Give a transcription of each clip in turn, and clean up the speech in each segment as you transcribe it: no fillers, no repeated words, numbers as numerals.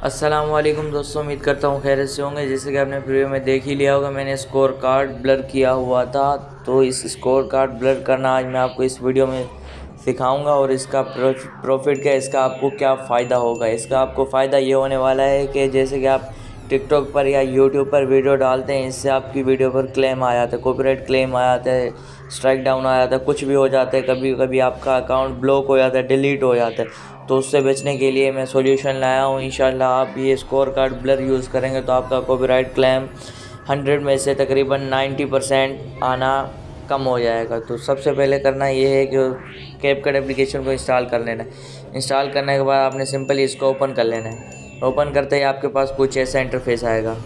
अस्सलाम वालेकुम दोस्तों, उम्मीद करता हूँ खैरियत से होंगे। जैसे कि आपने वीडियो में देख ही लिया होगा, मैंने स्कोर कार्ड ब्लर किया हुआ था। तो इस स्कोर कार्ड ब्लर करना आज मैं आपको इस वीडियो में सिखाऊंगा और इसका प्रॉफिट क्या, इसका आपको क्या फ़ायदा होगा। इसका आपको फ़ायदा ये होने वाला है कि जैसे कि आप टिकटॉक पर या यूट्यूब पर वीडियो डालते हैं, इससे आपकी वीडियो पर क्लेम आ जाता है, कॉपीराइट क्लेम आ जाता है, स्ट्राइक डाउन आ जाता है, कुछ भी हो जाता है। कभी कभी आपका अकाउंट ब्लॉक हो जाता है, डिलीट हो जाता है। तो उससे बचने के लिए मैं सॉल्यूशन लाया हूँ। इंशाल्लाह आप ये स्कोर कार्ड ब्लर यूज़ करेंगे तो आपका कॉपीराइट क्लेम 100 में से तकरीबन 90% आना कम हो जाएगा। तो सबसे पहले करना ये है कि कैपकट एप्लीकेशन को इंस्टॉल कर लेना है। इंस्टॉल करने के बाद आपने सिंपली इसको ओपन कर लेना है। ओपन करते ही आपके पास कुछ ऐसा इंटरफेस आएगा।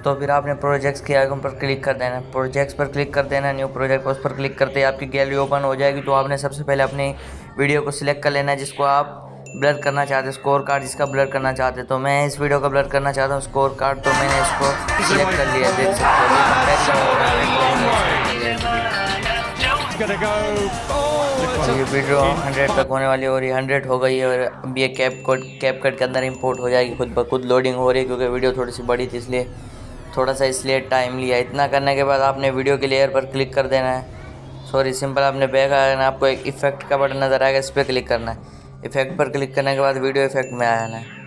तो फिर आपने प्रोजेक्ट्स के आइकन पर क्लिक कर देना है। प्रोजेक्ट्स पर क्लिक कर देना है, न्यू प्रोजेक्ट उस पर क्लिक करते ही आपकी गैलरी ओपन हो जाएगी। तो आपने सबसे पहले अपनी वीडियो को सिलेक्ट कर लेना है जिसको आप ब्लर करना चाहते हैं, स्कोर कार्ड जिसका ब्लर करना चाहते हैं। तो मैं इस वीडियो का ब्लर करना चाहता हूँ स्कोर कार्ड, तो मैंने इसको सिलेक्ट कर लिया। देख सकते हो ये वीडियो 100 तक होने वाली है और ये 100 हो गई है। और अब ये कैपकट के अंदर इंपोर्ट हो जाएगी, खुद ब खुद लोडिंग हो रही है क्योंकि वीडियो थोड़ी सी बड़ी थी, इसलिए टाइम लिया। इतना करने के बाद आपने वीडियो के लेयर पर क्लिक कर देना है। सॉरी, सिंपल आपने बैक आ जाना है, आपको एक इफेक्ट का बटन नज़र आएगा, इस पर क्लिक करना है। इफेक्ट पर क्लिक करने के बाद वीडियो इफेक्ट में आ जाना है।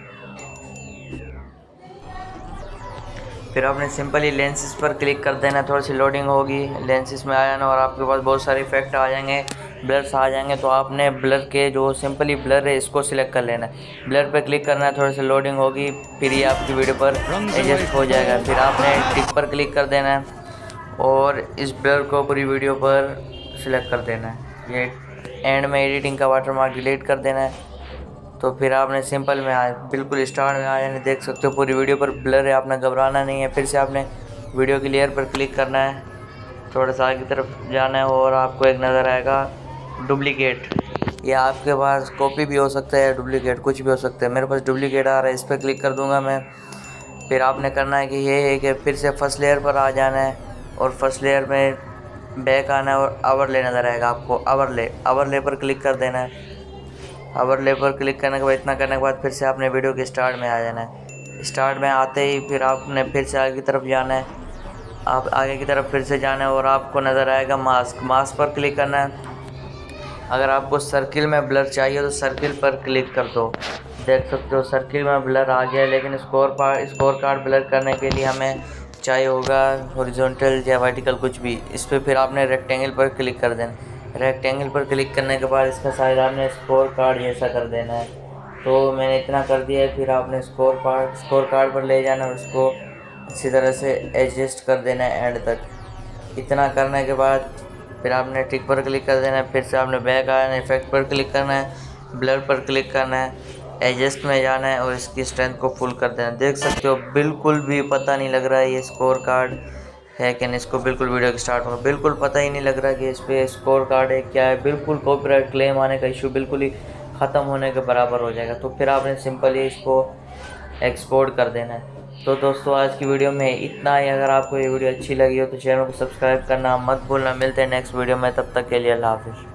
फिर आपने सिंपली लेंसेस पर क्लिक कर देना है, थोड़ी सी लोडिंग होगी, लेंसेस में आ जाना और आपके पास बहुत सारे इफेक्ट आ जाएंगे, ब्लर्स आ जाएंगे। तो आपने ब्लर के जो सिंपली ब्लर है इसको सिलेक्ट कर लेना है। ब्लर पर क्लिक करना है, थोड़ी सी लोडिंग होगी, फिर ये आपकी वीडियो पर एडजस्ट हो जाएगा। फिर आपने टिक पर क्लिक कर देना है और इस ब्लर को पूरी वीडियो पर सिलेक्ट कर देना है। ये एंड में एडिटिंग का वाटरमार्क डिलीट कर देना है। तो फिर आपने सिंपल में बिल्कुल स्टार्ट में आ जाने, देख सकते हो पूरी वीडियो पर ब्लर है, आपने घबराना नहीं है। फिर से आपने वीडियो की लेयर पर क्लिक करना है, थोड़ा सा आगे की तरफ जाना है और आपको एक नज़र आएगा डुप्लीकेट। या आपके पास कॉपी भी हो सकता है, डुप्लीकेट कुछ भी हो सकता है। मेरे पास डुप्लीकेट आ रहा है, इस पर क्लिक कर दूंगा मैं। फिर आपने करना है कि ये है कि फिर से फर्स्ट लेयर पर आ जाना है और फर्स्ट लेयर में बैक आना है और ओवरले नज़र आएगा आपको। ओवरले पर क्लिक कर देना है। ओवरले पर क्लिक करने के बाद, इतना करने के बाद फिर से आपने वीडियो के स्टार्ट में आ जाना है। स्टार्ट में आते ही फिर आपने फिर से आगे की तरफ जाना है। आप आगे की तरफ फिर से जाना है और आपको नज़र आएगा मास्क पर क्लिक करना है। अगर आपको सर्किल में ब्लर चाहिए तो सर्किल पर क्लिक कर दो। देख सकते हो सर्किल में ब्लर आ गया, लेकिन स्कोर कार्ड ब्लर करने के लिए हमें चाहिए होगा हॉरिजॉन्टल या वर्टिकल कुछ भी। इस पर फिर आपने रेक्टेंगल पर क्लिक कर देना। रेक्टेंगल पर क्लिक करने के बाद इसका साइज आपने स्कोर कार्ड जैसा कर देना है। तो मैंने इतना कर दिया है। फिर आपने स्कोर कार्ड पर ले जाना और उसको अच्छी तरह से एडजस्ट कर देना है एंड तक। इतना करने के बाद फिर आपने टिक पर क्लिक कर देना है। फिर से आपने बैक आना है, इफेक्ट पर क्लिक करना है, ब्लर पर क्लिक करना है, एडजस्ट में जाना है और इसकी स्ट्रेंथ को फुल कर देना है। देख सकते हो बिल्कुल भी पता नहीं लग रहा है ये स्कोर कार्ड है कि नहीं। इसको बिल्कुल वीडियो के स्टार्ट में बिल्कुल पता ही नहीं लग रहा कि इस पर स्कोर कार्ड है क्या है। बिल्कुल कॉपीराइट क्लेम आने का इशू बिल्कुल ही ख़त्म होने के बराबर हो जाएगा। तो फिर आपने सिंपली इसको एक्सपोर्ट कर देना है। तो दोस्तों आज की वीडियो में इतना ही। अगर आपको ये वीडियो अच्छी लगी हो तो चैनल को सब्सक्राइब करना मत भूलना। मिलते हैं नेक्स्ट वीडियो में, तब तक के लिए अल्लाह हाफिज़।